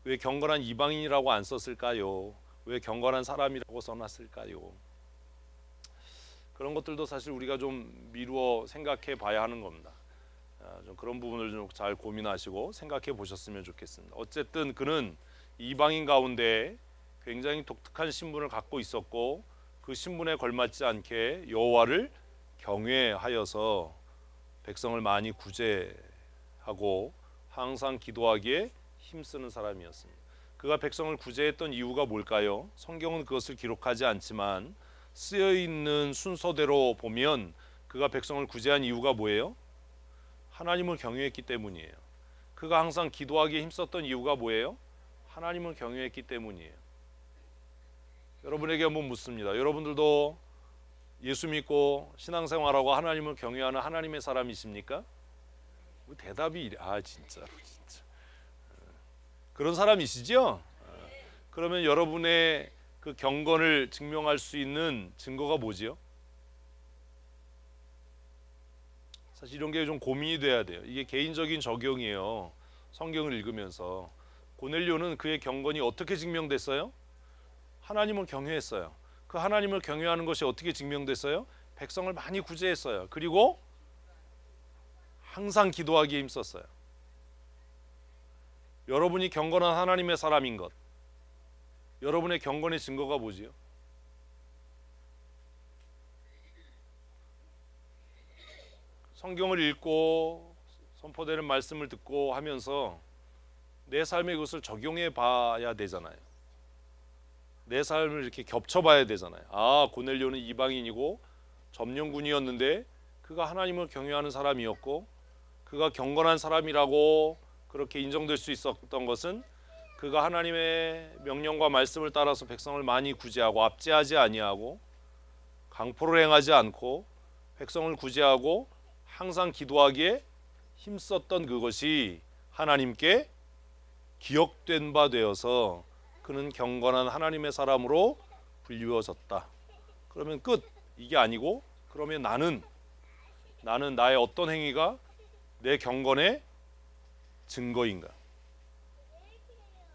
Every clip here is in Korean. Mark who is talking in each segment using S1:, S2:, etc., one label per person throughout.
S1: 왜 경건한 이방인이라고 안 썼을까요? 왜 경건한 사람이라고 써놨을까요? 그런 것들도 사실 우리가 좀 미루어 생각해 봐야 하는 겁니다. 좀 그런 부분을 좀 잘 고민하시고 생각해 보셨으면 좋겠습니다. 어쨌든 그는 이방인 가운데 굉장히 독특한 신분을 갖고 있었고 그 신분에 걸맞지 않게 여호와를 경외하여서 백성을 많이 구제하고 항상 기도하기에 힘쓰는 사람이었습니다. 그가 백성을 구제했던 이유가 뭘까요? 성경은 그것을 기록하지 않지만 쓰여 있는 순서대로 보면 그가 백성을 구제한 이유가 뭐예요? 하나님을 경외했기 때문이에요. 그가 항상 기도하기에 힘썼던 이유가 뭐예요? 하나님을 경외했기 때문이에요. 여러분에게 한번 묻습니다. 여러분들도 예수 믿고 신앙생활하고 하나님을 경외하는 하나님의 사람이십니까? 대답이 진짜로 진짜 그런 사람이시죠? 그러면 여러분의 그 경건을 증명할 수 있는 증거가 뭐지요? 사실 이런 게 좀 고민이 돼야 돼요. 이게 개인적인 적용이에요. 성경을 읽으면서 고넬료는 그의 경건이 어떻게 증명됐어요? 하나님을 경외했어요. 그 하나님을 경외하는 것이 어떻게 증명됐어요? 백성을 많이 구제했어요. 그리고 항상 기도하기에 힘썼어요. 여러분이 경건한 하나님의 사람인 것, 여러분의 경건의 증거가 뭐지요? 성경을 읽고 선포되는 말씀을 듣고 하면서 내 삶에 그것을 적용해 봐야 되잖아요. 내 삶을 이렇게 겹쳐 봐야 되잖아요. 고넬료는 이방인이고 점령군이었는데 그가 하나님을 경외하는 사람이었고 그가 경건한 사람이라고 그렇게 인정될 수 있었던 것은 그가 하나님의 명령과 말씀을 따라서 백성을 많이 구제하고 압제하지 아니하고 강포를 행하지 않고 백성을 구제하고 항상 기도하기에 힘썼던 그것이 하나님께 기억된 바 되어서 그는 경건한 하나님의 사람으로 불리워졌다. 그러면 끝. 이게 아니고 그러면 나는 나의 어떤 행위가 내 경건의 증거인가?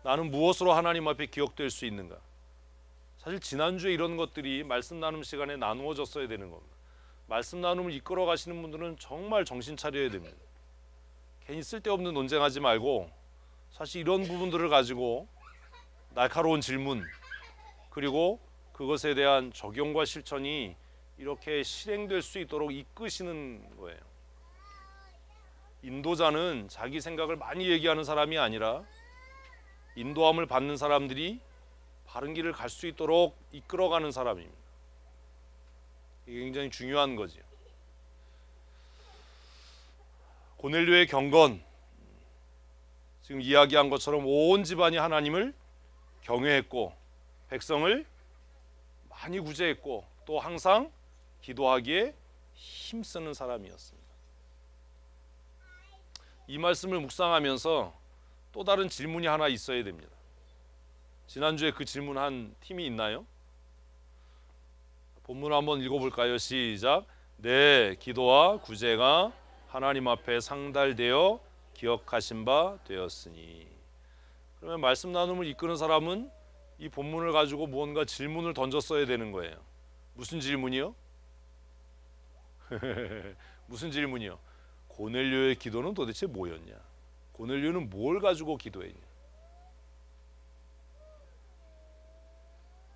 S1: 나는 무엇으로 하나님 앞에 기억될 수 있는가? 사실 지난주에 이런 것들이 말씀 나눔 시간에 나누어졌어야 되는 겁니다. 말씀 나눔을 이끌어 가시는 분들은 정말 정신 차려야 됩니다. 괜히 쓸데없는 논쟁하지 말고 사실 이런 부분들을 가지고 날카로운 질문 그리고 그것에 대한 적용과 실천이 이렇게 실행될 수 있도록 이끄시는 거예요. 인도자는 자기 생각을 많이 얘기하는 사람이 아니라 인도함을 받는 사람들이 바른 길을 갈 수 있도록 이끌어가는 사람입니다. 이게 굉장히 중요한 거죠. 고넬료의 경건, 지금 이야기한 것처럼 온 집안이 하나님을 경외했고 백성을 많이 구제했고 또 항상 기도하기에 힘쓰는 사람이었습니다. 이 말씀을 묵상하면서 또 다른 질문이 하나 있어야 됩니다. 지난주에 그 질문한 팀이 있나요? 본문 한번 읽어볼까요? 시작. 내 기도와 구제가 하나님 앞에 상달되어 기억하신 바 되었으니. 그러면 말씀 나눔을 이끄는 사람은 이 본문을 가지고 무언가 질문을 던졌어야 되는 거예요. 무슨 질문이요? 무슨 질문이요? 고넬료의 기도는 도대체 뭐였냐? 고넬료는 뭘 가지고 기도했냐?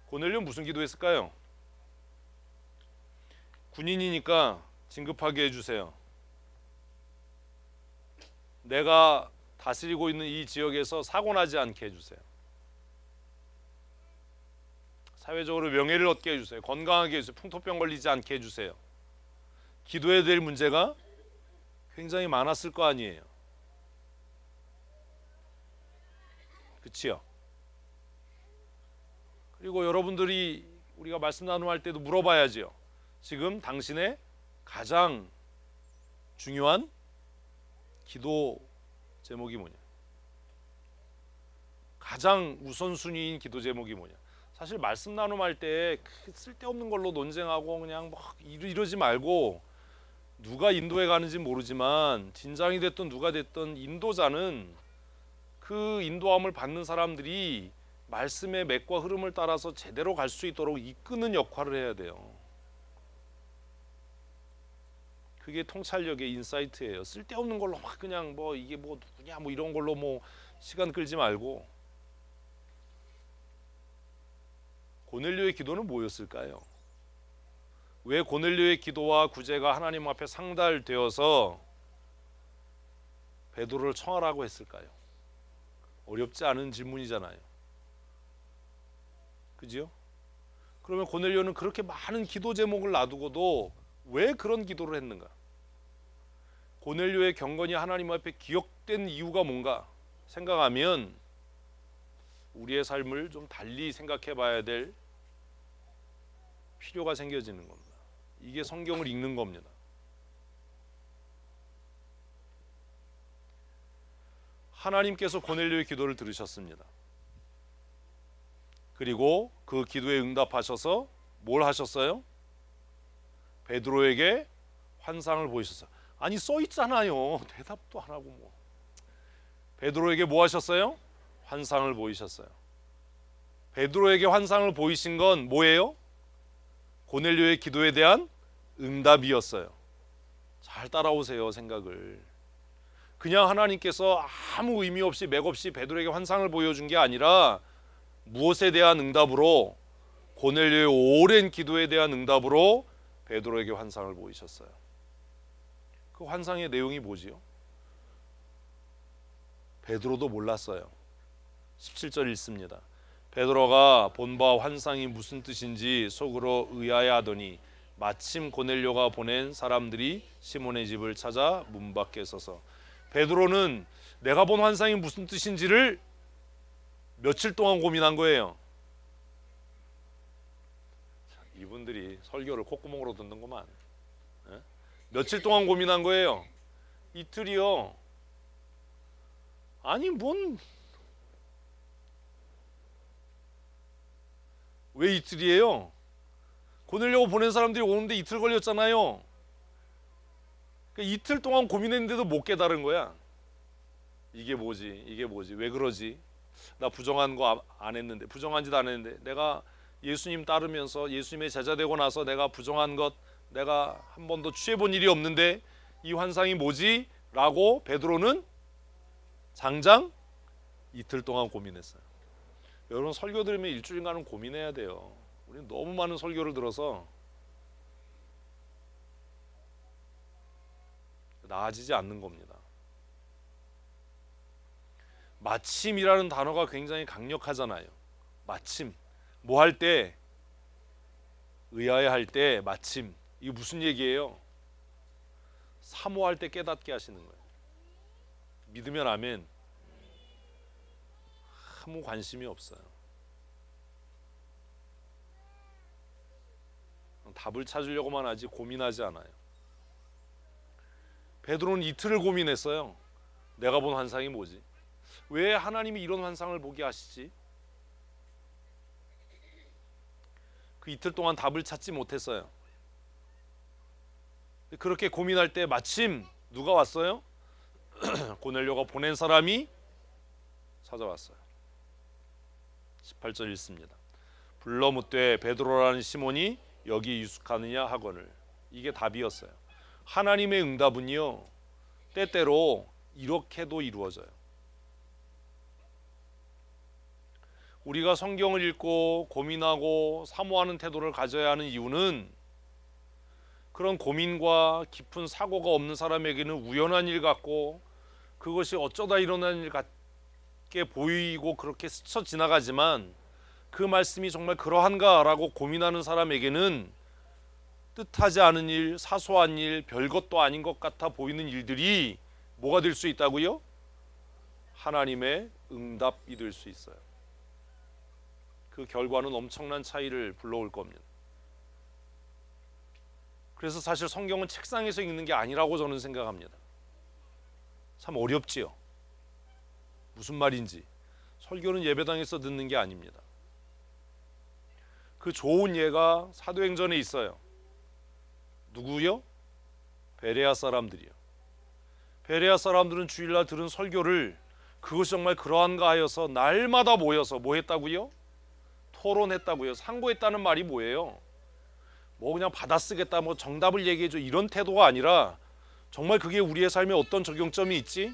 S1: 고넬료는 무슨 기도했을까요? 군인이니까 진급하게 해주세요. 내가 다스리고 있는 이 지역에서 사고 나지 않게 해주세요. 사회적으로 명예를 얻게 해주세요. 건강하게 해주세요. 풍토병 걸리지 않게 해주세요. 기도해야 될 문제가 굉장히 많았을 거 아니에요. 그치요? 그리고 여러분들이 우리가 말씀 나눔할 때도 물어봐야지요. 지금 당신의 가장 중요한 기도 제목이 뭐냐? 가장 우선순위인 기도 제목이 뭐냐? 사실 말씀 나눔할 때 쓸데없는 걸로 논쟁하고 그냥 막 이러지 말고 누가 인도에 가는지 모르지만 진장이 됐든 누가 됐든 인도자는 그 인도함을 받는 사람들이 말씀의 맥과 흐름을 따라서 제대로 갈 수 있도록 이끄는 역할을 해야 돼요. 그게 통찰력의 인사이트예요. 쓸데없는 걸로 막 그냥 뭐 이게 뭐 누구냐 뭐 이런 걸로 뭐 시간 끌지 말고. 고넬료의 기도는 뭐였을까요? 왜 고넬료의 기도와 구제가 하나님 앞에 상달되어서 베드로를 청하라고 했을까요? 어렵지 않은 질문이잖아요. 그지요? 그러면 고넬료는 그렇게 많은 기도 제목을 놔두고도 왜 그런 기도를 했는가? 고넬료의 경건이 하나님 앞에 기억된 이유가 뭔가 생각하면 우리의 삶을 좀 달리 생각해 봐야 될 필요가 생겨지는 겁니다. 이게 성경을 읽는 겁니다. 하나님께서 고넬료의 기도를 들으셨습니다. 그리고 그 기도에 응답하셔서 뭘 하셨어요? 베드로에게 환상을 보이셨어요. 아니 써 있잖아요. 대답도 안 하고 뭐. 베드로에게 뭐 하셨어요? 환상을 보이셨어요. 베드로에게 환상을 보이신 건 뭐예요? 고넬료의 기도에 대한 응답이었어요. 잘 따라오세요, 생각을. 그냥 하나님께서 아무 의미 없이 맥없이 베드로에게 환상을 보여준 게 아니라 무엇에 대한 응답으로? 고넬료의 오랜 기도에 대한 응답으로 베드로에게 환상을 보이셨어요. 그 환상의 내용이 뭐지요? 베드로도 몰랐어요. 17절 읽습니다. 베드로가 본 바 환상이 무슨 뜻인지 속으로 의아해하더니 마침 고넬료가 보낸 사람들이 시몬의 집을 찾아 문 밖에 서서. 베드로는 내가 본 환상이 무슨 뜻인지를 며칠 동안 고민한 거예요. 이분들이 설교를 콧구멍으로 듣는구만. 며칠 동안 고민한 거예요. 이틀이요. 아니 왜 이틀이에요? 고넬료가 보낸 사람들이 오는데 이틀 걸렸잖아요. 그러니까 이틀 동안 고민했는데도 못 깨달은 거야. 이게 뭐지? 이게 뭐지? 왜 그러지? 나 부정한 거 안 했는데, 부정한 짓 안 했는데, 내가 예수님 따르면서 예수님의 제자 되고 나서 내가 부정한 것 내가 한 번도 취해본 일이 없는데 이 환상이 뭐지? 라고 베드로는 장장 이틀 동안 고민했어요. 여러분 설교 들으면 일주일간은 고민해야 돼요. 우리는 너무 많은 설교를 들어서 나아지지 않는 겁니다. 마침이라는 단어가 굉장히 강력하잖아요. 마침 뭐 할 때? 의아해 할 때 마침. 이게 무슨 얘기예요? 사모할 때 깨닫게 하시는 거예요. 믿으면 아멘. 아무 관심이 없어요. 답을 찾으려고만 하지 고민하지 않아요. 베드로는 이틀을 고민했어요. 내가 본 환상이 뭐지? 왜 하나님이 이런 환상을 보게 하시지? 그 이틀 동안 답을 찾지 못했어요. 그렇게 고민할 때 마침 누가 왔어요? 고넬료가 보낸 사람이 찾아왔어요. 18절 읽습니다. 불러 묻되 베드로라는 시몬이 여기 유숙하느냐 하거늘. 이게 답이었어요. 하나님의 응답은요 때때로 이렇게도 이루어져요. 우리가 성경을 읽고 고민하고 사모하는 태도를 가져야 하는 이유는 그런 고민과 깊은 사고가 없는 사람에게는 우연한 일 같고 그것이 어쩌다 일어난 일 같게 보이고 그렇게 스쳐 지나가지만 그 말씀이 정말 그러한가라고 고민하는 사람에게는 뜻하지 않은 일, 사소한 일, 별것도 아닌 것 같아 보이는 일들이 뭐가 될 수 있다고요? 하나님의 응답이 될 수 있어요. 그 결과는 엄청난 차이를 불러올 겁니다. 그래서 사실 성경은 책상에서 읽는 게 아니라고 저는 생각합니다. 참 어렵지요. 무슨 말인지. 설교는 예배당에서 듣는 게 아닙니다. 그 좋은 예가 사도행전에 있어요. 누구요? 베레아 사람들이요. 베레아 사람들은 주일날 들은 설교를 그것이 정말 그러한가 하여서 날마다 모여서 뭐 했다고요? 토론했다고요. 상고했다는 말이 뭐예요? 뭐 그냥 받아쓰겠다, 뭐 정답을 얘기해줘, 이런 태도가 아니라 정말 그게 우리의 삶에 어떤 적용점이 있지?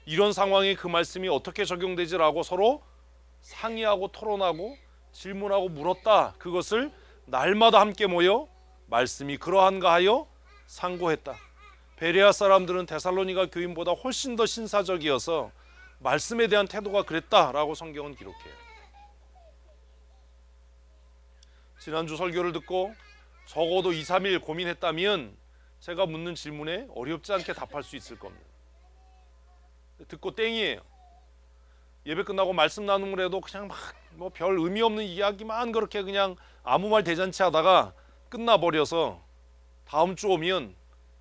S1: 이런 상황에 그 말씀이 어떻게 적용되지라고 서로 상의하고 토론하고 질문하고 물었다. 그것을 날마다 함께 모여 말씀이 그러한가 하여 상고했다. 베레아 사람들은 데살로니가 교인보다 훨씬 더 신사적이어서 말씀에 대한 태도가 그랬다라고 성경은 기록해요. 지난주 설교를 듣고 적어도 2, 3일 고민했다면 제가 묻는 질문에 어렵지 않게 답할 수 있을 겁니다. 듣고 땡이에요. 예배 끝나고 말씀 나눔을 해도 그냥 막 뭐 별 의미 없는 이야기만 그렇게 그냥 아무 말 대잔치 하다가 끝나버려서 다음 주 오면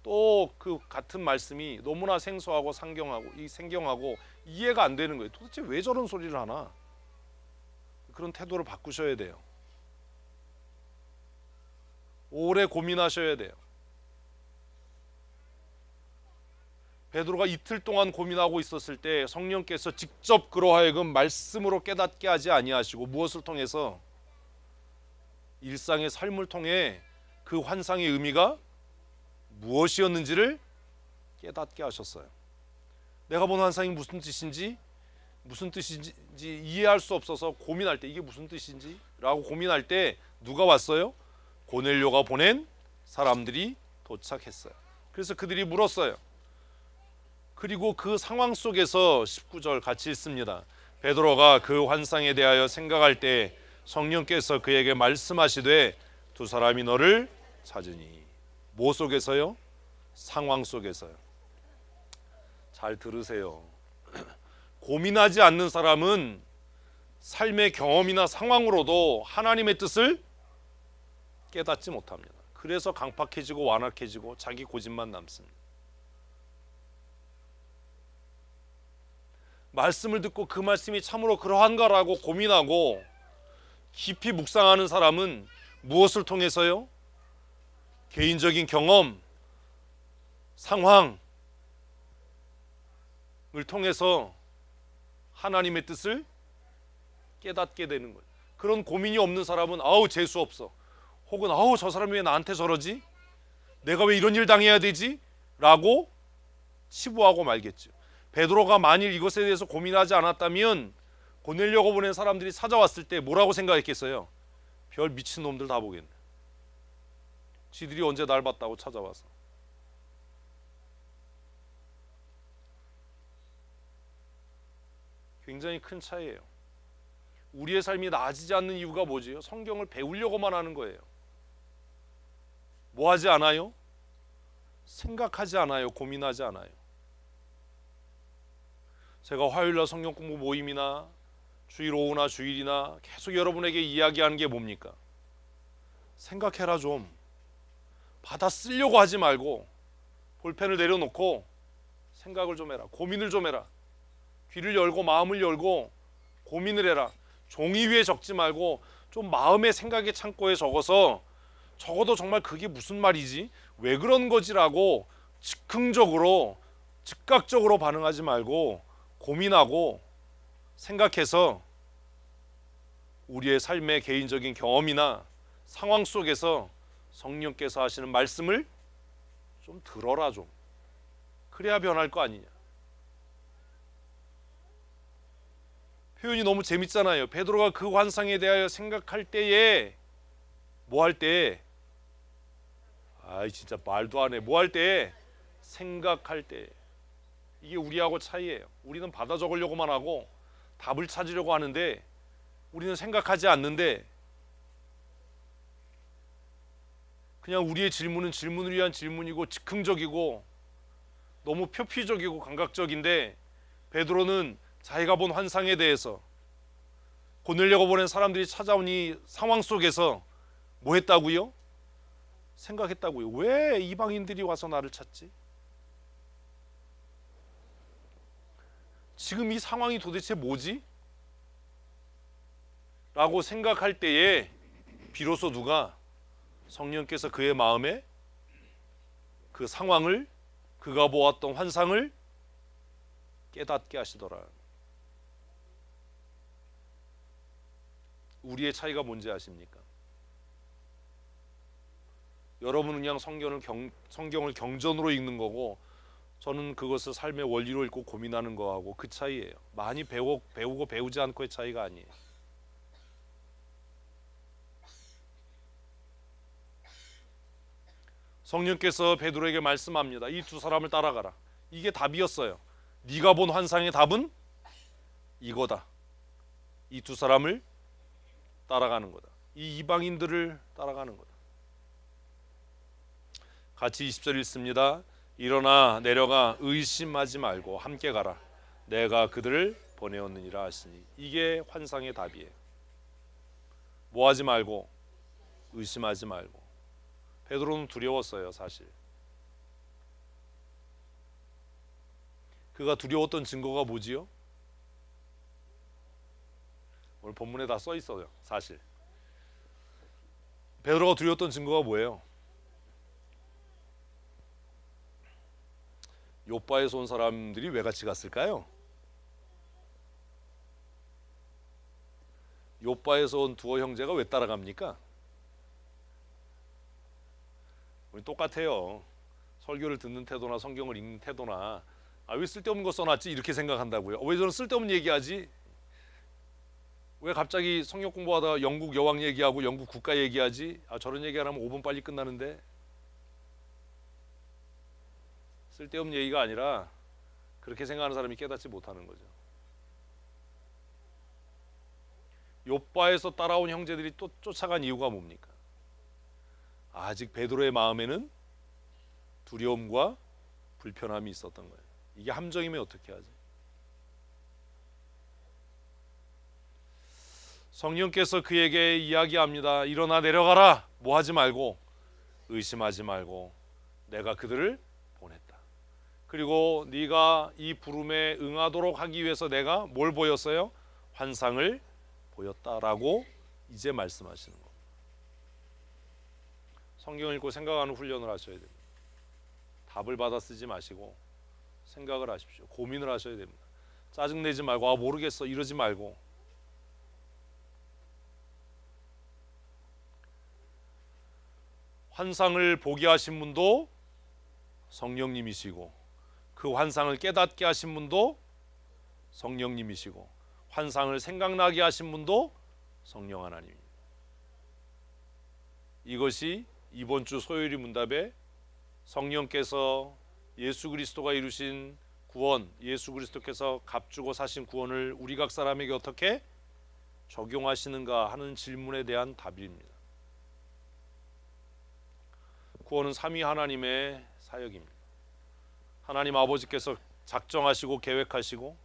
S1: 또 그 같은 말씀이 너무나 생소하고 생경하고 이해가 안 되는 거예요. 도대체 왜 저런 소리를 하나? 그런 태도를 바꾸셔야 돼요. 오래 고민하셔야 돼요. 베드로가 이틀 동안 고민하고 있었을 때 성령께서 직접 그로 하여금 말씀으로 깨닫게 하지 아니하시고 무엇을 통해서? 일상의 삶을 통해 그 환상의 의미가 무엇이었는지를 깨닫게 하셨어요. 내가 본 환상이 무슨 뜻인지 이해할 수 없어서 고민할 때 이게 무슨 뜻인지 라고 고민할 때 누가 왔어요? 고넬료가 보낸 사람들이 도착했어요. 그래서 그들이 물었어요. 그리고 그 상황 속에서 19절 같이 읽습니다. 베드로가 그 환상에 대하여 생각할 때 성령께서 그에게 말씀하시되 두 사람이 너를 찾으니. 뭐 속에서요? 상황 속에서요. 잘 들으세요. 고민하지 않는 사람은 삶의 경험이나 상황으로도 하나님의 뜻을 깨닫지 못합니다. 그래서 강팍해지고 완악해지고 자기 고집만 남습니다. 말씀을 듣고 그 말씀이 참으로 그러한가라고 고민하고 깊이 묵상하는 사람은 무엇을 통해서요? 개인적인 경험, 상황을 통해서 하나님의 뜻을 깨닫게 되는 거예요. 그런 고민이 없는 사람은 아우 재수 없어, 혹은 아우 저 사람이 왜 나한테 저러지? 내가 왜 이런 일 당해야 되지? 라고 치부하고 말겠죠. 베드로가 만일 이것에 대해서 고민하지 않았다면 고넬료가 보낸 사람들이 찾아왔을 때 뭐라고 생각했겠어요? 별 미친놈들 다 보겠네. 지들이 언제 날 봤다고 찾아와서. 굉장히 큰 차이예요. 우리의 삶이 나아지지 않는 이유가 뭐지요? 성경을 배우려고만 하는 거예요. 뭐 하지 않아요? 생각하지 않아요. 고민하지 않아요. 제가 화요일날 성경 공부 모임이나 주일 오후나 주일이나 계속 여러분에게 이야기하는 게 뭡니까? 생각해라 좀. 받아 쓰려고 하지 말고 볼펜을 내려놓고 생각을 좀 해라. 고민을 좀 해라. 귀를 열고 마음을 열고 고민을 해라. 종이 위에 적지 말고 좀 마음의 생각의 창고에 적어서 적어도 정말 그게 무슨 말이지? 왜 그런 거지라고 즉각적으로 반응하지 말고 고민하고 생각해서 우리의 삶의 개인적인 경험이나 상황 속에서 성령께서 하시는 말씀을 좀 들어라 좀. 그래야 변할 거 아니냐. 표현이 너무 재밌잖아요. 베드로가 그 환상에 대하여 생각할 때에 뭐 할 때? 아이 진짜 말도 안 해. 뭐 할 때? 생각할 때. 이게 우리하고 차이예요. 우리는 받아 적으려고만 하고 답을 찾으려고 하는데 우리는 생각하지 않는데 그냥 우리의 질문은 질문을 위한 질문이고 즉흥적이고 너무 표피적이고 감각적인데 베드로는 자기가 본 환상에 대해서 고넬료가 보낸 사람들이 찾아온 이 상황 속에서 뭐 했다고요? 생각했다고요. 왜 이방인들이 와서 나를 찾지? 지금 이 상황이 도대체 뭐지? 라고 생각할 때에 비로소 누가? 성령께서 그의 마음에 그 상황을, 그가 보았던 환상을 깨닫게 하시더라. 우리의 차이가 뭔지 아십니까? 여러분은 그냥 성경을 경전으로 읽는 거고 저는 그것을 삶의 원리로 읽고 고민하는 거하고 그 차이예요. 많이 배우고 배우지 않고의 차이가 아니에요. 성령께서 베드로에게 말씀합니다. 이 두 사람을 따라가라. 이게 답이었어요. 네가 본 환상의 답은 이거다. 이 두 사람을 따라가는 거다. 이 이방인들을 따라가는 거다. 같이 20절 읽습니다. 일어나 내려가 의심하지 말고 함께 가라. 내가 그들을 보내었느니라 하시니. 이게 환상의 답이에요. 뭐 하지 말고 의심하지 말고. 베드로는 두려웠어요, 사실. 그가 두려웠던 증거가 뭐지요? 오늘 본문에 다 써 있어요, 사실. 베드로가 두려웠던 증거가 뭐예요? 욥바에서 온 사람들이 왜 같이 갔을까요? 욥바에서 온 두어 형제가 왜 따라갑니까? 우리 똑같아요. 설교를 듣는 태도나 성경을 읽는 태도나 왜 쓸데없는 거 써놨지 이렇게 생각한다고요. 왜 저는 쓸데없는 얘기하지? 왜 갑자기 성경 공부하다가 영국 여왕 얘기하고 영국 국가 얘기하지? 저런 얘기 하면 5분 빨리 끝나는데. 쓸데없는 얘기가 아니라 그렇게 생각하는 사람이 깨닫지 못하는 거죠. 욥바에서 따라온 형제들이 또 쫓아간 이유가 뭡니까? 아직 베드로의 마음에는 두려움과 불편함이 있었던 거예요. 이게 함정이면 어떻게 하지? 성령께서 그에게 이야기합니다. 일어나 내려가라. 뭐 하지 말고 의심하지 말고 내가 그들을 보냈다. 그리고 네가 이 부름에 응하도록 하기 위해서 내가 뭘 보였어요? 환상을 보였다라고 이제 말씀하시는 겁니다. 성경을 읽고 생각하는 훈련을 하셔야 됩니다. 답을 받아 쓰지 마시고 생각을 하십시오. 고민을 하셔야 됩니다. 짜증내지 말고 모르겠어 이러지 말고. 환상을 보게 하신 분도 성령님이시고 그 환상을 깨닫게 하신 분도 성령님이시고 환상을 생각나게 하신 분도 성령 하나님입니다. 이것이 이번 주 소요일 문답에 성령께서 예수 그리스도가 이루신 구원, 예수 그리스도께서 값주고 사신 구원을 우리 각 사람에게 어떻게 적용하시는가 하는 질문에 대한 답입니다. 구원은 삼위 하나님의 사역입니다. 하나님 아버지께서 작정하시고 계획하시고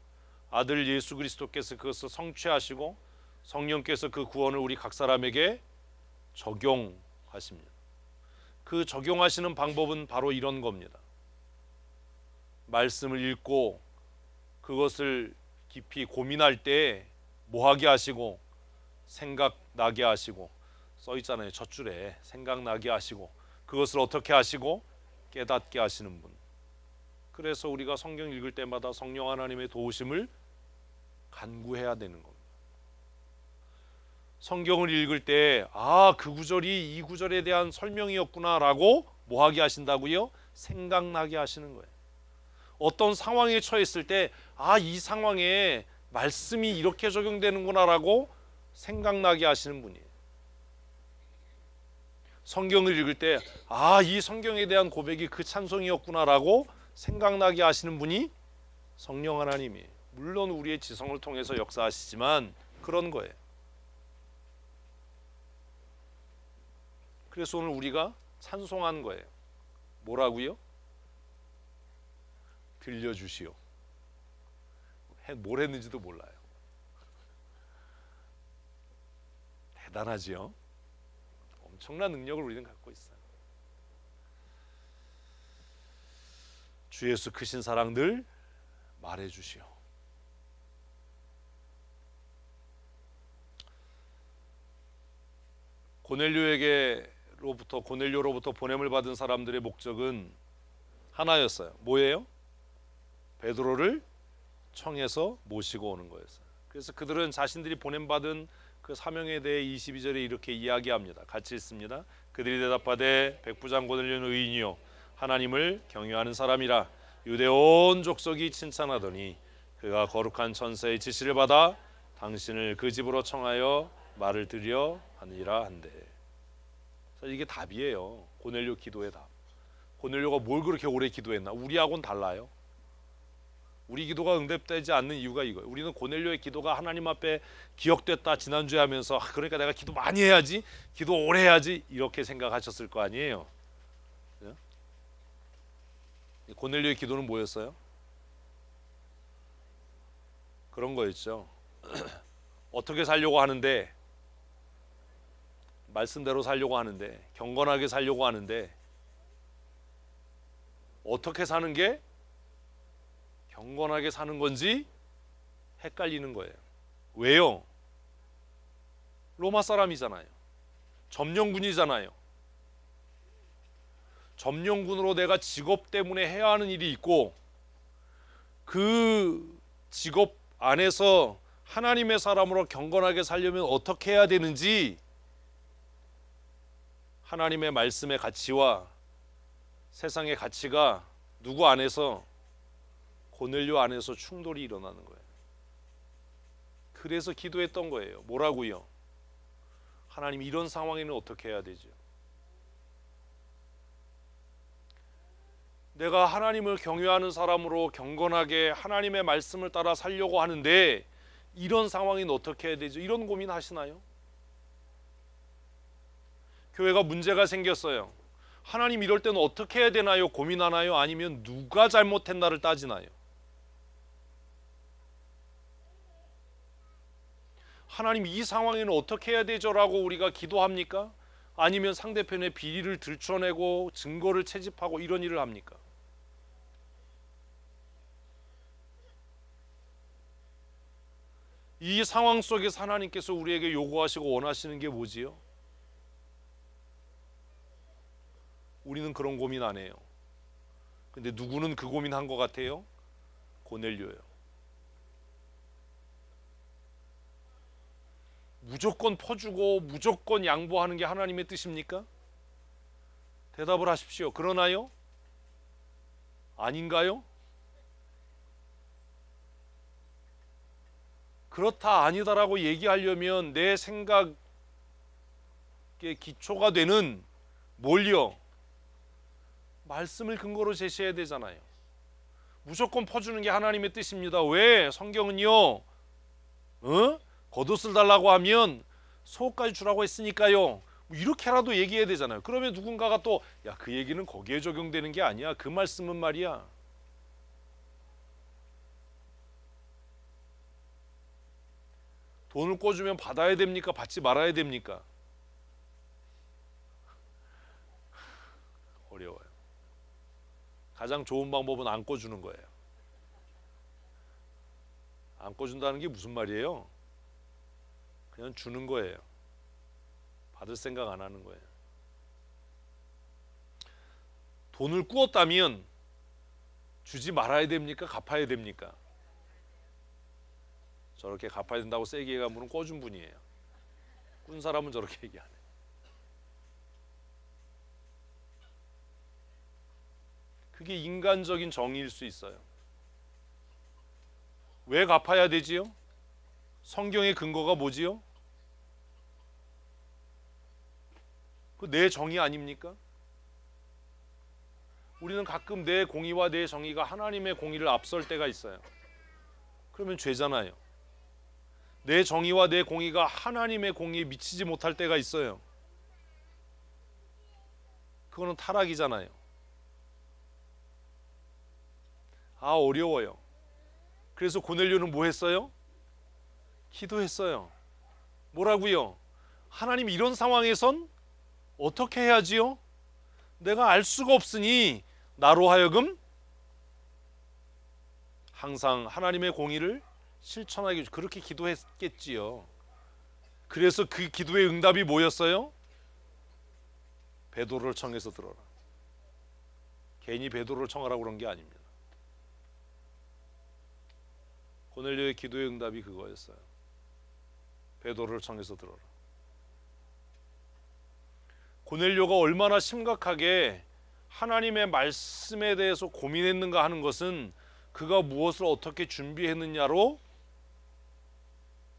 S1: 아들 예수 그리스도께서 그것을 성취하시고 성령께서 그 구원을 우리 각 사람에게 적용하십니다. 그 적용하시는 방법은 바로 이런 겁니다. 말씀을 읽고 그것을 깊이 고민할 때 뭐하게 하시고 생각나게 하시고 써 있잖아요. 첫 줄에 생각나게 하시고 그것을 어떻게 하시고 깨닫게 하시는 분. 그래서 우리가 성경 읽을 때마다 성령 하나님의 도우심을 간구해야 되는 겁니다. 성경을 읽을 때 그 구절이 이 구절에 대한 설명이었구나라고 뭐하게 하신다고요? 생각나게 하시는 거예요. 어떤 상황에 처했을 때 이 상황에 말씀이 이렇게 적용되는구나라고 생각나게 하시는 분이에요. 성경을 읽을 때 이 성경에 대한 고백이 그 찬송이었구나라고 생각나게 하시는 분이 성령 하나님이에요. 물론 우리의 지성을 통해서 역사하시지만 그런 거예요. 그래서 오늘 우리가 찬송한 거예요. 뭐라고요? 들려주시오. 뭘 했는지도 몰라요. 대단하지요? 엄청난 능력을 우리는 갖고 있어요. 주 예수 크신 사랑 늘 말해주시오. 고넬료로부터 보냄을 받은 사람들의 목적은 하나였어요. 뭐예요? 베드로를 청해서 모시고 오는 거였어요. 그래서 그들은 자신들이 보냄받은 그 그 사명에 대해 22절에 이렇게 이야기합니다. 같이 읽습니다. 그들이 대답하되 백부장 고넬료는 의인이요 하나님을 경외하는 사람이라 유대 온 족속이 칭찬하더니 그가 거룩한 천사의 지시를 받아 당신을 그 집으로 청하여 말을 드려 하니라 한대. 자, 이게 답이에요. 고넬료 기도의 답. 고넬료가 뭘 그렇게 오래 기도했나? 우리하고는 달라요. 우리 기도가 응답되지 않는 이유가 이거예요. 우리는 고넬료의 기도가 하나님 앞에 기억됐다 지난주에 하면서 그러니까 내가 기도 많이 해야지, 기도 오래 해야지 이렇게 생각하셨을 거 아니에요. 고넬료의 기도는 뭐였어요? 그런 거였죠. 어떻게 살려고 하는데, 말씀대로 살려고 하는데, 경건하게 살려고 하는데, 어떻게 사는 게 경건하게 사는 건지 헷갈리는 거예요. 왜요? 로마 사람이잖아요. 점령군이잖아요. 점령군으로 내가 직업 때문에 해야 하는 일이 있고 그 직업 안에서 하나님의 사람으로 경건하게 살려면 어떻게 해야 되는지 하나님의 말씀의 가치와 세상의 가치가 누구 안에서 고넬료 안에서 충돌이 일어나는 거예요. 그래서 기도했던 거예요. 뭐라고요? 하나님 이런 상황에는 어떻게 해야 되죠? 내가 하나님을 경외하는 사람으로 경건하게 하나님의 말씀을 따라 살려고 하는데 이런 상황에는 어떻게 해야 되죠? 이런 고민 하시나요? 교회가 문제가 생겼어요. 하나님 이럴 때는 어떻게 해야 되나요? 고민하나요? 아니면 누가 잘못했나를 따지나요? 하나님 이 상황에는 어떻게 해야 되죠? 라고 우리가 기도합니까? 아니면 상대편의 비리를 들춰내고 증거를 채집하고 이런 일을 합니까? 이 상황 속에서 하나님께서 우리에게 요구하시고 원하시는 게 뭐지요? 우리는 그런 고민 안 해요. 근데 누구는 그 고민한 것 같아요? 고넬료예요. 무조건 퍼주고 무조건 양보하는 게 하나님의 뜻입니까? 대답을 하십시오. 그러나요? 아닌가요? 그렇다 아니다라고 얘기하려면 내 생각의 기초가 되는 뭘요? 말씀을 근거로 제시해야 되잖아요. 무조건 퍼주는 게 하나님의 뜻입니다. 왜? 성경은요 겉옷을 달라고 하면 속옷까지 주라고 했으니까요. 뭐 이렇게라도 얘기해야 되잖아요. 그러면 누군가가 또 야, 그 얘기는 거기에 적용되는 게 아니야. 그 말씀은 말이야. 돈을 꿔주면 받아야 됩니까? 받지 말아야 됩니까? 어려워요. 가장 좋은 방법은 안 꿔주는 거예요. 안 꿔준다는 게 무슨 말이에요? 그냥 주는 거예요. 받을 생각 안 하는 거예요. 돈을 꾸었다면 주지 말아야 됩니까? 갚아야 됩니까? 저렇게 갚아야 된다고 세게 얘기한 분은 꿔준 분이에요. 꾼 사람은 저렇게 얘기 안 해요. 그게 인간적인 정의일 수 있어요. 왜 갚아야 되지요? 성경의 근거가 뭐지요? 그 내 정의 아닙니까? 우리는 가끔 내 공의와 내 정의가 하나님의 공의를 앞설 때가 있어요. 그러면 죄잖아요. 내 정의와 내 공의가 하나님의 공의에 미치지 못할 때가 있어요. 그거는 타락이잖아요. 아, 어려워요. 그래서 고넬료는 뭐 했어요? 기도했어요. 뭐라고요? 하나님 이런 상황에선 어떻게 해야지요? 내가 알 수가 없으니 나로 하여금 항상 하나님의 공의를 실천하게 그렇게 기도했겠지요. 그래서 그 기도의 응답이 뭐였어요? 베드로를 청해서 들어라. 괜히 베드로를 청하라고 그런 게 아닙니다. 고넬료의 기도의 응답이 그거였어요. 베드로를 청해서 들어라. 고넬료가 얼마나 심각하게 하나님의 말씀에 대해서 고민했는가 하는 것은 그가 무엇을 어떻게 준비했느냐로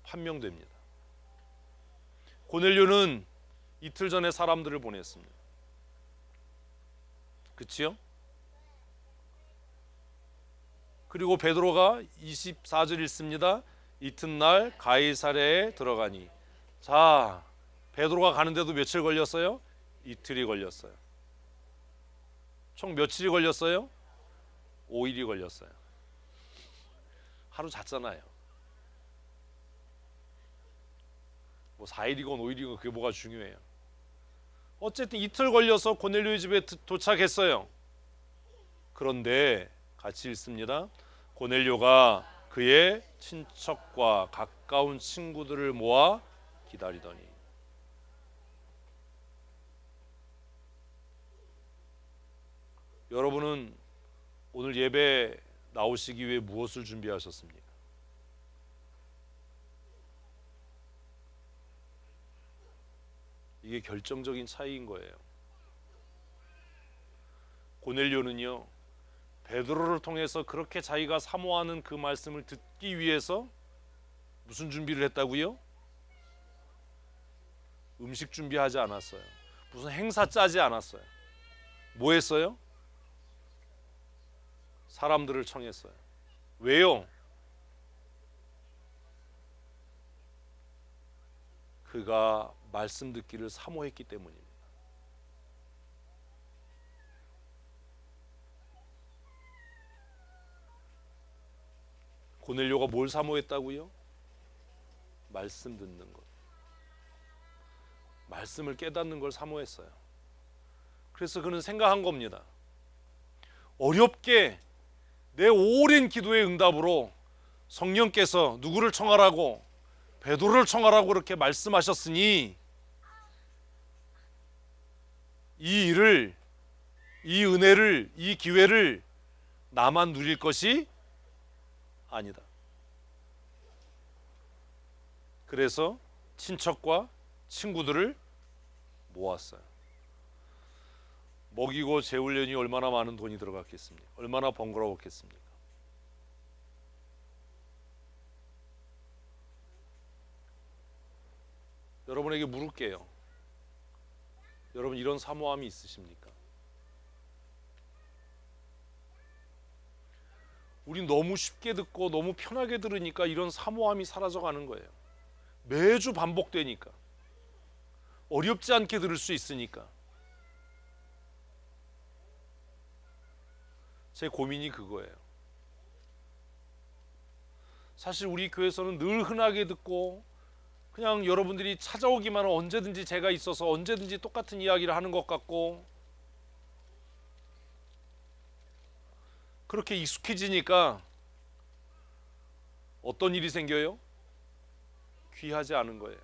S1: 판명됩니다. 고넬료는 이틀 전에 사람들을 보냈습니다. 그치요? 그리고 베드로가 24절 읽습니다. 이튿날 가이사랴에 들어가니. 자, 베드로가 가는데도 며칠 걸렸어요? 이틀이 걸렸어요. 총 며칠이 걸렸어요? 5일이 걸렸어요. 하루 잤잖아요. 뭐 4일이건 5일이건 그게 뭐가 중요해요. 어쨌든 이틀 걸려서 고넬료의 집에 도착했어요. 그런데 같이 읽습니다. 고넬료가 그의 친척과 가까운 친구들을 모아 기다리더니. 여러분은 오늘 예배 나오시기 위해 무엇을 준비하셨습니까? 이게 결정적인 차이인 거예요. 고넬료는요, 베드로를 통해서 그렇게 자기가 사모하는 그 말씀을 듣기 위해서 무슨 준비를 했다고요? 음식 준비하지 않았어요. 무슨 행사 짜지 않았어요. 뭐 했어요? 사람들을 청했어요. 왜요? 그가 말씀 듣기를 사모했기 때문입니다. 고넬료가 뭘 사모했다고요? 말씀 듣는 것, 말씀을 깨닫는 걸 사모했어요. 그래서 그는 생각한 겁니다. 어렵게 내 오랜 기도의 응답으로 성령께서 누구를 청하라고? 베드로를 청하라고 그렇게 말씀하셨으니 이 일을, 이 은혜를, 이 기회를 나만 누릴 것이 아니다. 그래서 친척과 친구들을 모았어요. 먹이고 재우려니 얼마나 많은 돈이 들어갔겠습니까? 얼마나 번거로웠겠습니까? 여러분에게 물을게요. 여러분 이런 사모함이 있으십니까? 우린 너무 쉽게 듣고 너무 편하게 들으니까 이런 사모함이 사라져가는 거예요. 매주 반복되니까. 어렵지 않게 들을 수 있으니까. 제 고민이 그거예요. 사실 우리 교회에서는 늘 흔하게 듣고 그냥 여러분들이 찾아오기만 하면 언제든지 제가 있어서 언제든지 똑같은 이야기를 하는 것 같고 그렇게 익숙해지니까 어떤 일이 생겨요? 귀하지 않은 거예요.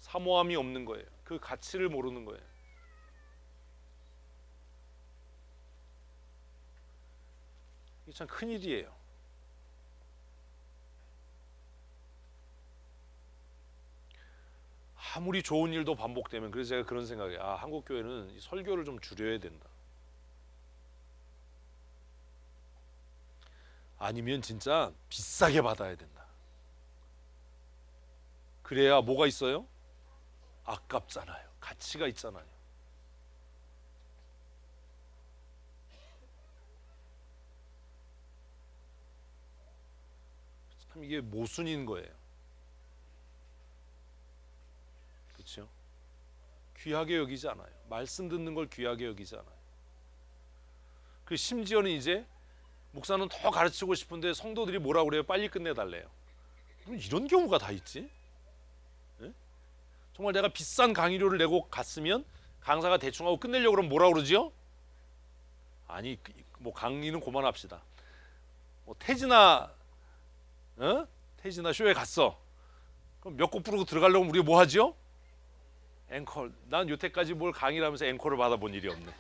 S1: 사모함이 없는 거예요. 그 가치를 모르는 거예요. 이게 참 큰일이에요. 아무리 좋은 일도 반복되면 그래서 제가 그런 생각이에요. 아, 한국 교회는 이 설교를 좀 줄여야 된다. 아니면 진짜 비싸게 받아야 된다. 그래야 뭐가 있어요? 아깝잖아요. 가치가 있잖아요. 참 이게 모순인 거예요. 그렇죠? 귀하게 여기지 않아요. 말씀 듣는 걸 귀하게 여기지 않아요. 그 심지어는 이제 목사는 더 가르치고 싶은데 성도들이 뭐라 그래요? 빨리 끝내달래요. 이런 경우가 다 있지? 네? 정말 내가 비싼 강의료를 내고 갔으면 강사가 대충 하고 끝내려고 그러면 뭐라 그러지요? 아니 뭐 강의는 그만합시다. 뭐 태진아 태진아 쇼에 갔어. 그럼 몇 곡 부르고 들어가려면 우리가 뭐 하죠? 앵콜. 난 여태까지 뭘 강의를 하면서 앵콜을 받아본 일이 없네.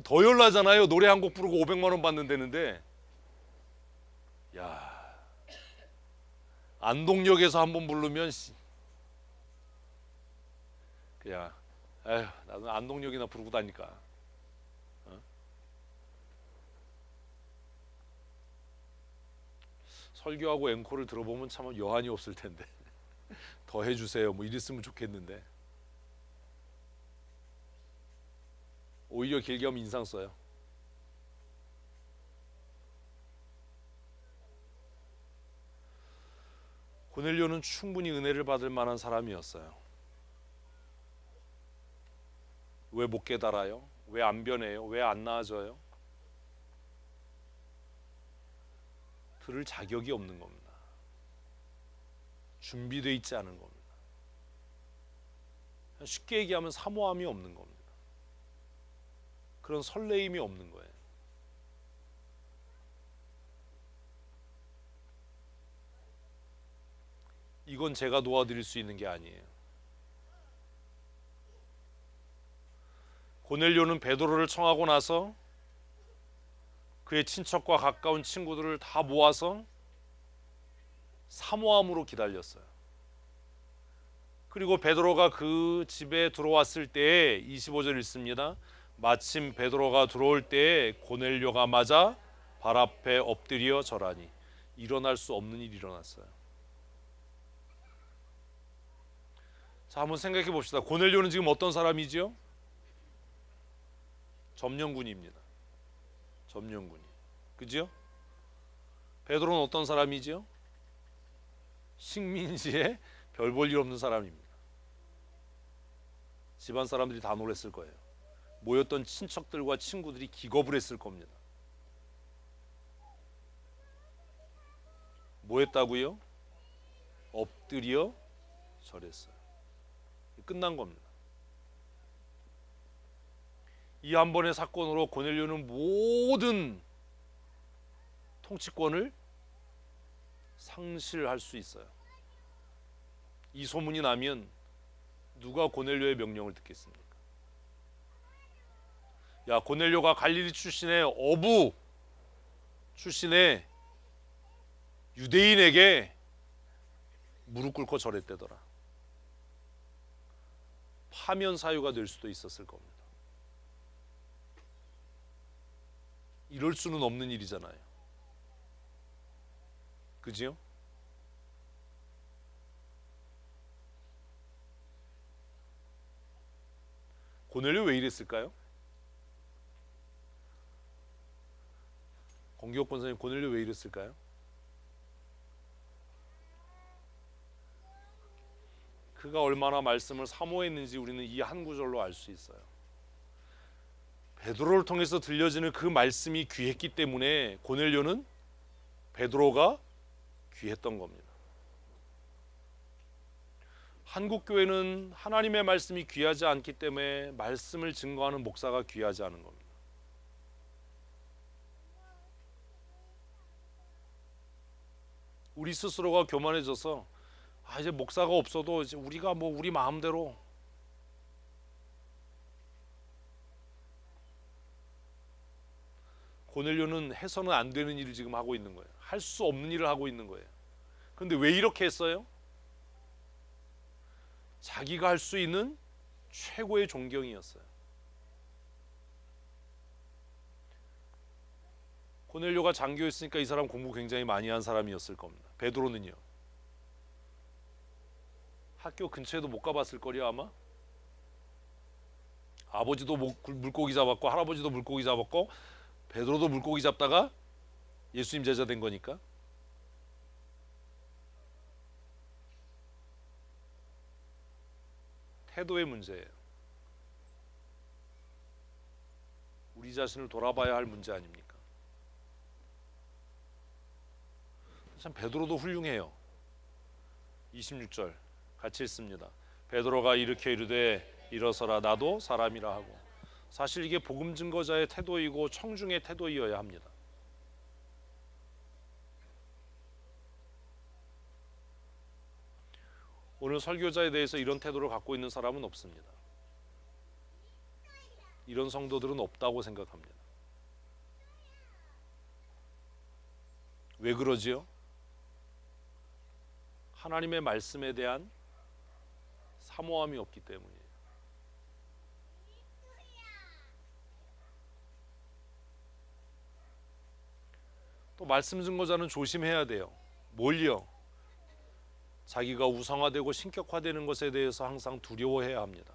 S1: 더 열나잖아요. 노래 한 곡 부르고 500만 원 받는다는데. 야, 안동역에서 한번 부르면 그냥 에휴 나는 안동역이나 부르고 다니까. 어? 설교하고 앵콜을 들어보면 참 여한이 없을 텐데 더 해주세요 뭐 이랬으면 좋겠는데 오히려 길게 하면 인상 써요. 고넬료는 충분히 은혜를 받을 만한 사람이었어요. 왜 못 깨달아요? 왜 안 변해요? 왜 안 나아져요? 들을 자격이 없는 겁니다. 준비되어 있지 않은 겁니다. 쉽게 얘기하면 사모함이 없는 겁니다. 그런 설레임이 없는 거예요. 이건 제가 도와드릴 수 있는 게 아니에요. 고넬료는 베드로를 청하고 나서 그의 친척과 가까운 친구들을 다 모아서 사모함으로 기다렸어요. 그리고 베드로가 그 집에 들어왔을 때에 25절 읽습니다. 마침 베드로가 들어올 때에 고넬료가 맞아 발 앞에 엎드려 절하니. 일어날 수 없는 일이 일어났어요. 자, 한번 생각해 봅시다. 고넬료는 지금 어떤 사람이지요? 점령군입니다. 점령군이. 그죠? 베드로는 어떤 사람이지요? 식민지에 별 볼 일 없는 사람입니다. 집안 사람들이 다 놀랐을 거예요. 모였던 친척들과 친구들이 기겁을 했을 겁니다. 뭐 했다고요? 엎드려 절했어요. 끝난 겁니다. 이 한 번의 사건으로 고넬료는 모든 통치권을 상실할 수 있어요. 이 소문이 나면 누가 고넬료의 명령을 듣겠습니까? 야, 고넬료가 갈릴리 출신의 어부 출신의 유대인에게 무릎 꿇고 절했대더라. 파면 사유가 될 수도 있었을 겁니다. 이럴 수는 없는 일이잖아요. 그지요? 고넬료 왜 이랬을까요? 공기업 권사님, 고넬료 왜 이랬을까요? 그가 얼마나 말씀을 사모했는지 우리는 이 한 구절로 알 수 있어요. 베드로를 통해서 들려지는 그 말씀이 귀했기 때문에 고넬료는 베드로가 귀했던 겁니다. 한국 교회는 하나님의 말씀이 귀하지 않기 때문에 말씀을 증거하는 목사가 귀하지 않은 겁니다. 우리 스스로가 교만해져서 이제 목사가 없어도 이제 우리가 뭐 우리 마음대로 고넬료는 해서는 안 되는 일을 지금 하고 있는 거예요. 할 수 없는 일을 하고 있는 거예요. 그런데 왜 이렇게 했어요? 자기가 할 수 있는 최고의 존경이었어요. 고넬료가 장교였으니까 이 사람 공부 굉장히 많이 한 사람이었을 겁니다. 베드로는요? 학교 근처에도 못 가봤을 거리요 아마. 아버지도 물고기 잡았고 할아버지도 물고기 잡았고 베드로도 물고기 잡다가 예수님 제자 된 거니까. 태도의 문제예요. 우리 자신을 돌아봐야 할 문제 아닙니까? 참 베드로도 훌륭해요. 26절 같이 읽습니다. 베드로가 일으켜 이르되 일어서라 나도 사람이라 하고. 사실 이게 복음 증거자의 태도이고 청중의 태도이어야 합니다. 오늘 설교자에 대해서 이런 태도를 갖고 있는 사람은 없습니다. 이런 성도들은 없다고 생각합니다. 왜 그러지요? 하나님의 말씀에 대한 사모함이 없기 때문이에요. 또 말씀 증거자는 조심해야 돼요. 뭘요? 자기가 우상화되고 신격화되는 것에 대해서 항상 두려워해야 합니다.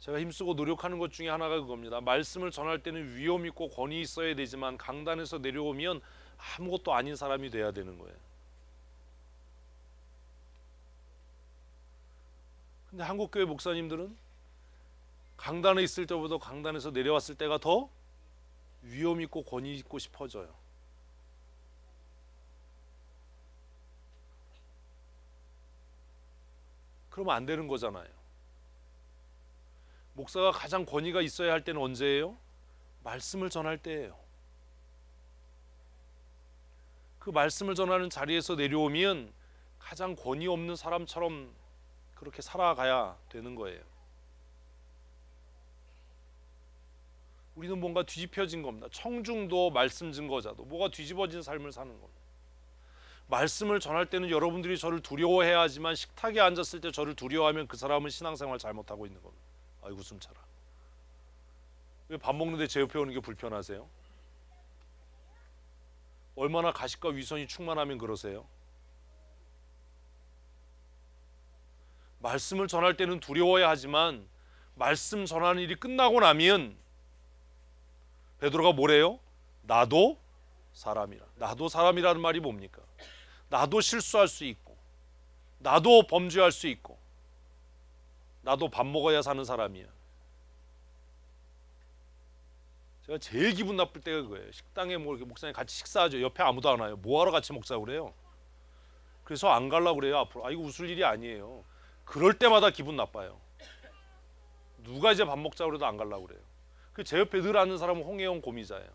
S1: 제가 힘쓰고 노력하는 것 중에 하나가 그겁니다. 말씀을 전할 때는 위험 있고 권위 있어야 되지만 강단에서 내려오면 아무것도 아닌 사람이 돼야 되는 거예요. 근데 한국교회 목사님들은 강단에 있을 때보다 강단에서 내려왔을 때가 더 위험 있고 권위 있고 싶어져요. 그러면 안 되는 거잖아요. 목사가 가장 권위가 있어야 할 때는 언제예요? 말씀을 전할 때예요. 그 말씀을 전하는 자리에서 내려오면 가장 권위 없는 사람처럼 그렇게 살아가야 되는 거예요. 우리는 뭔가 뒤집혀진 겁니다. 청중도 말씀 증거자도 뭐가 뒤집어진 삶을 사는 겁니다. 말씀을 전할 때는 여러분들이 저를 두려워해야 하지만 식탁에 앉았을 때 저를 두려워하면 그 사람은 신앙생활 잘못하고 있는 겁니다. 아이고 숨차라. 왜 밥 먹는데 제 옆에 오는 게 불편하세요? 얼마나 가식과 위선이 충만하면 그러세요? 말씀을 전할 때는 두려워야 하지만 말씀 전하는 일이 끝나고 나면 베드로가 뭐래요? 나도 사람이라. 나도 사람이라는 말이 뭡니까? 나도 실수할 수 있고 나도 범죄할 수 있고 나도 밥 먹어야 사는 사람이야. 제가 제일 기분 나쁠 때가 그거예요. 식당에 뭐 이렇게 목사님 같이 식사하죠. 옆에 아무도 안 와요. 뭐하러 같이 먹자고 그래요. 그래서 안 가려고 그래요. 앞으로. 이거 웃을 일이 아니에요. 그럴 때마다 기분 나빠요. 누가 이제 밥 먹자고 그래도 안 가려고 그래요. 제 옆에 늘 앉는 사람은 홍혜영 고미자예요.